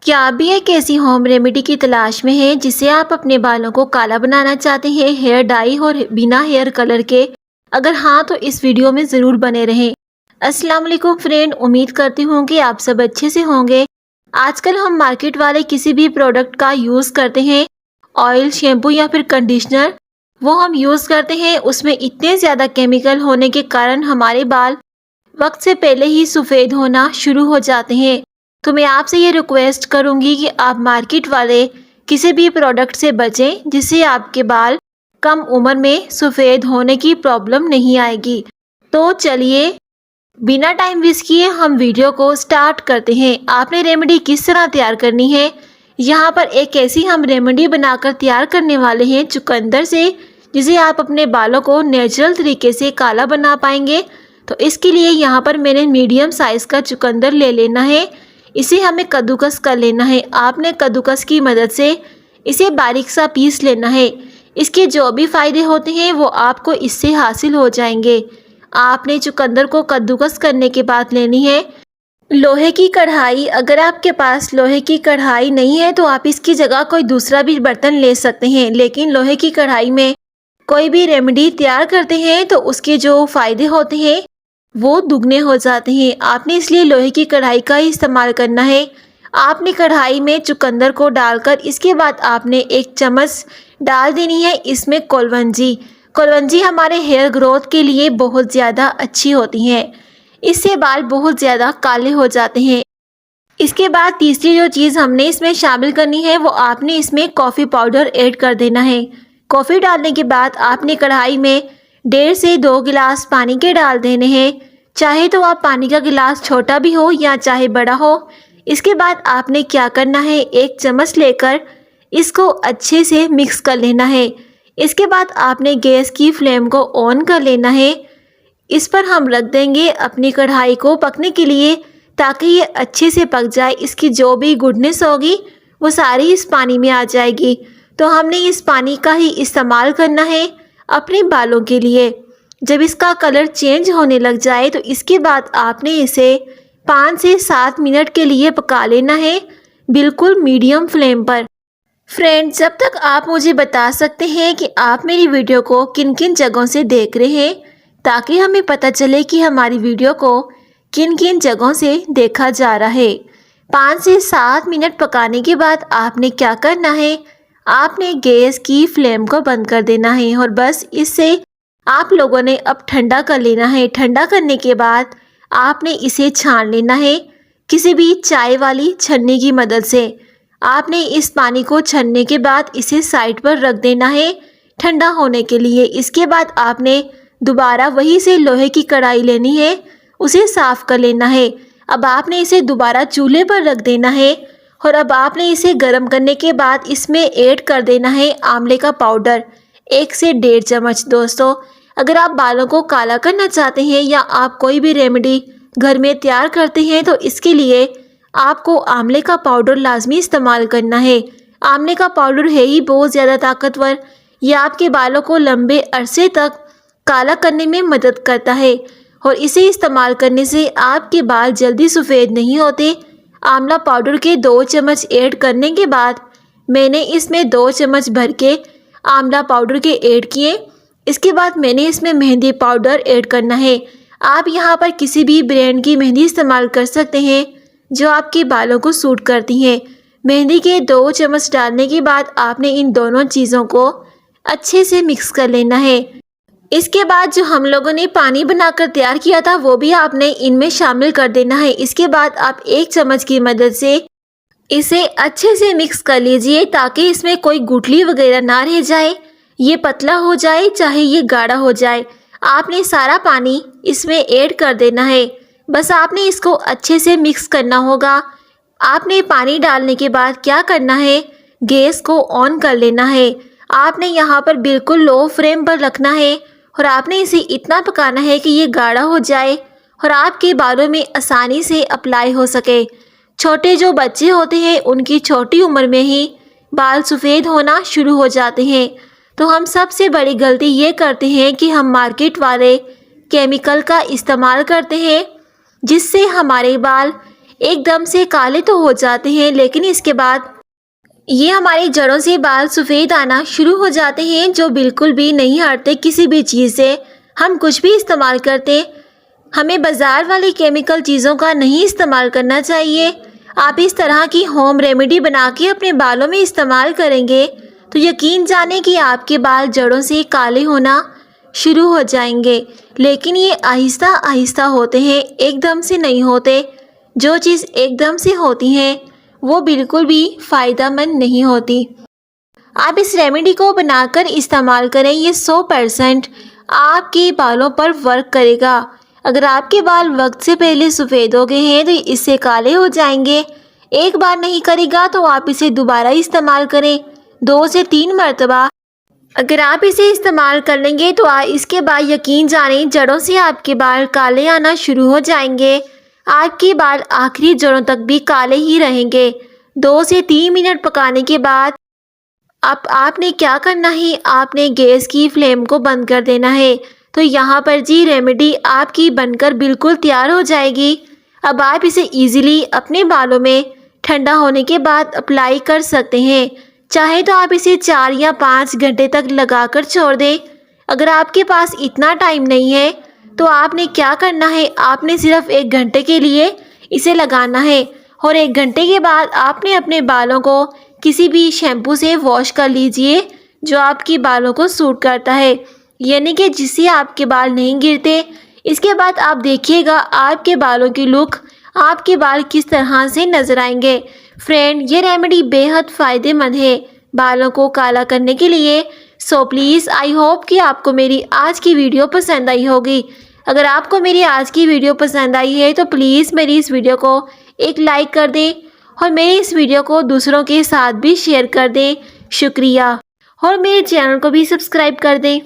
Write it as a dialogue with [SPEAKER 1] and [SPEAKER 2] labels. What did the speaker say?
[SPEAKER 1] क्या आप भी एक ऐसी होम रेमेडी की तलाश में हैं जिससे आप अपने बालों को काला बनाना चाहते हैं, हेयर डाई और बिना हेयर कलर के? अगर हाँ तो इस वीडियो में ज़रूर बने रहें। अस्सलाम वालेकुम फ्रेंड, उम्मीद करती हूँ कि आप सब अच्छे से होंगे। आजकल हम मार्केट वाले किसी भी प्रोडक्ट का यूज़ करते हैं, ऑयल, शैम्पू या फिर कंडीशनर, वो हम यूज़ करते हैं, उसमें इतने ज़्यादा केमिकल होने के कारण हमारे बाल वक्त से पहले ही सफ़ेद होना शुरू हो जाते हैं। तो मैं आपसे ये रिक्वेस्ट करूंगी कि आप मार्केट वाले किसी भी प्रोडक्ट से बचें जिससे आपके बाल कम उम्र में सफ़ेद होने की प्रॉब्लम नहीं आएगी। तो चलिए बिना टाइम वेस्ट किए हम वीडियो को स्टार्ट करते हैं। आपने रेमेडी किस तरह तैयार करनी है, यहाँ पर एक ऐसी हम रेमेडी बनाकर तैयार करने वाले हैं चुकंदर से, जिसे आप अपने बालों को नेचुरल तरीके से काला बना पाएंगे। तो इसके लिए यहाँ पर मैंने मीडियम साइज़ का चुकंदर ले लेना है। इसे हमें कद्दूकस कर लेना है। आपने कद्दूकस की मदद से इसे बारीक सा पीस लेना है। इसके जो भी फ़ायदे होते हैं वो आपको इससे हासिल हो जाएंगे। आपने चुकंदर को कद्दूकस करने के बाद लेनी है लोहे की कढ़ाई। अगर आपके पास लोहे की कढ़ाई नहीं है तो आप इसकी जगह कोई दूसरा भी बर्तन ले सकते हैं, लेकिन लोहे की कढ़ाई में कोई भी रेमेडी तैयार करते हैं तो उसके जो फ़ायदे होते हैं वो दुगने हो जाते हैं। आपने इसलिए लोहे की कढ़ाई का ही इस्तेमाल करना है। आपने कढ़ाई में चुकंदर को डालकर इसके बाद आपने 1 चम्मच डाल देनी है इसमें कोलवंजी। कोलवंजी हमारे हेयर ग्रोथ के लिए बहुत ज़्यादा अच्छी होती हैं, इससे बाल बहुत ज़्यादा काले हो जाते हैं। इसके बाद तीसरी जो चीज़ हमने इसमें शामिल करनी है वो आपने इसमें कॉफ़ी पाउडर ऐड कर देना है। कॉफ़ी डालने के बाद आपने कढ़ाई में 1.5 से 2 गिलास पानी के डाल देने हैं। चाहे तो आप पानी का गिलास छोटा भी हो या चाहे बड़ा हो। इसके बाद आपने क्या करना है, 1 चम्मच लेकर इसको अच्छे से मिक्स कर लेना है। इसके बाद आपने गैस की फ्लेम को ऑन कर लेना है। इस पर हम रख देंगे अपनी कढ़ाई को पकने के लिए, ताकि ये अच्छे से पक जाए। इसकी जो भी गुडनेस होगी वो सारी इस पानी में आ जाएगी। तो हमने इस पानी का ही इस्तेमाल करना है अपने बालों के लिए। जब इसका कलर चेंज होने लग जाए तो इसके बाद आपने इसे 5 से 7 मिनट के लिए पका लेना है, बिल्कुल मीडियम फ्लेम पर। फ्रेंड्स, जब तक आप मुझे बता सकते हैं कि आप मेरी वीडियो को किन किन जगहों से देख रहे हैं, ताकि हमें पता चले कि हमारी वीडियो को किन किन जगहों से देखा जा रहा है। 5 से 7 मिनट पकाने के बाद आपने क्या करना है, आपने गैस की फ्लेम को बंद कर देना है और बस इससे आप लोगों ने अब ठंडा कर लेना है। ठंडा करने के बाद आपने इसे छान लेना है किसी भी चाय वाली छन्नी की मदद से। आपने इस पानी को छन्ने के बाद इसे साइड पर रख देना है ठंडा होने के लिए। इसके बाद आपने दोबारा वही से लोहे की कढ़ाई लेनी है, उसे साफ़ कर लेना है। अब आपने इसे दोबारा चूल्हे पर रख देना है और अब आपने इसे गर्म करने के बाद इसमें ऐड कर देना है आंवले का पाउडर, 1 से 1.5 चम्मच। दोस्तों, अगर आप बालों को काला करना चाहते हैं या आप कोई भी रेमेडी घर में तैयार करते हैं तो इसके लिए आपको आंवले का पाउडर लाजमी इस्तेमाल करना है। आंवले का पाउडर है ही बहुत ज़्यादा ताकतवर, यह आपके बालों को लंबे अरसे तक काला करने में मदद करता है और इसे इस्तेमाल करने से आपके बाल जल्दी सफ़ेद नहीं होते। आंवला पाउडर के 2 चम्मच ऐड करने के बाद मैंने इसमें 2 चम्मच भर के आंवला पाउडर के ऐड किए। इसके बाद मैंने इसमें मेहंदी पाउडर ऐड करना है। आप यहाँ पर किसी भी ब्रांड की मेहंदी इस्तेमाल कर सकते हैं जो आपके बालों को सूट करती हैं। मेहंदी के 2 चम्मच डालने के बाद आपने इन दोनों चीज़ों को अच्छे से मिक्स कर लेना है। इसके बाद जो हम लोगों ने पानी बनाकर तैयार किया था वो भी आपने इनमें शामिल कर देना है। इसके बाद आप 1 चम्मच की मदद से इसे अच्छे से मिक्स कर लीजिए, ताकि इसमें कोई गुठली वगैरह ना रह जाए। ये पतला हो जाए चाहे ये गाढ़ा हो जाए, आपने सारा पानी इसमें ऐड कर देना है। बस आपने इसको अच्छे से मिक्स करना होगा। आपने पानी डालने के बाद क्या करना है, गैस को ऑन कर लेना है। आपने यहाँ पर बिल्कुल लो फ्लेम पर रखना है और आपने इसे इतना पकाना है कि ये गाढ़ा हो जाए और आपके बालों में आसानी से अप्लाई हो सके। छोटे जो बच्चे होते हैं उनकी छोटी उम्र में ही बाल सफ़ेद होना शुरू हो जाते हैं। तो हम सबसे बड़ी गलती ये करते हैं कि हम मार्केट वाले केमिकल का इस्तेमाल करते हैं, जिससे हमारे बाल एकदम से काले तो हो जाते हैं, लेकिन इसके बाद ये हमारी जड़ों से बाल सफ़ेद आना शुरू हो जाते हैं, जो बिल्कुल भी नहीं हटते किसी भी चीज़ से। हम कुछ भी इस्तेमाल करते, हमें बाज़ार वाली केमिकल चीज़ों का नहीं इस्तेमाल करना चाहिए। आप इस तरह की होम रेमेडी बना के अपने बालों में इस्तेमाल करेंगे तो यकीन जाने कि आपके बाल जड़ों से काले होना शुरू हो जाएंगे। लेकिन ये आहिस्ता आहिस्ता होते हैं, एकदम से नहीं होते। जो चीज़ एकदम से होती हैं वो बिल्कुल भी फ़ायदेमंद नहीं होती। आप इस रेमेडी को बनाकर इस्तेमाल करें, ये 100% आपके बालों पर वर्क करेगा। अगर आपके बाल वक्त से पहले सफ़ेद हो गए हैं तो इससे काले हो जाएंगे। एक बार नहीं करेगा तो आप इसे दोबारा इस्तेमाल करें 2 से 3 मरतबा। अगर आप इसे इस्तेमाल कर लेंगे तो इसके बाद यकीन जानें जड़ों से आपके बाल काले आना शुरू हो जाएंगे। आपके बाल आखिरी जड़ों तक भी काले ही रहेंगे। 2 से 3 मिनट पकाने के बाद आपने क्या करना है, आपने गैस की फ्लेम को बंद कर देना है। तो यहाँ पर जी रेमेडी आपकी बनकर बिल्कुल तैयार हो जाएगी। अब आप इसे इजीली अपने बालों में ठंडा होने के बाद अप्लाई कर सकते हैं। चाहे तो आप इसे 4 या 5 घंटे तक लगाकर छोड़ दें। अगर आपके पास इतना टाइम नहीं है तो आपने क्या करना है, आपने सिर्फ 1 घंटे के लिए इसे लगाना है और 1 घंटे के बाद आपने अपने बालों को किसी भी शैम्पू से वॉश कर लीजिए जो आपकी बालों को सूट करता है, यानी कि जिससे आपके बाल नहीं गिरते। इसके बाद आप देखिएगा आपके बालों की लुक, आपके बाल किस तरह से नज़र आएंगे। फ्रेंड, ये रेमेडी बेहद फ़ायदेमंद है बालों को काला करने के लिए। सो प्लीज़ आई होप कि आपको मेरी आज की वीडियो पसंद आई होगी। अगर आपको मेरी आज की वीडियो पसंद आई है तो प्लीज़ मेरी इस वीडियो को एक लाइक कर दें और मेरी इस वीडियो को दूसरों के साथ भी शेयर कर दें। शुक्रिया। और मेरे चैनल को भी सब्सक्राइब कर दें।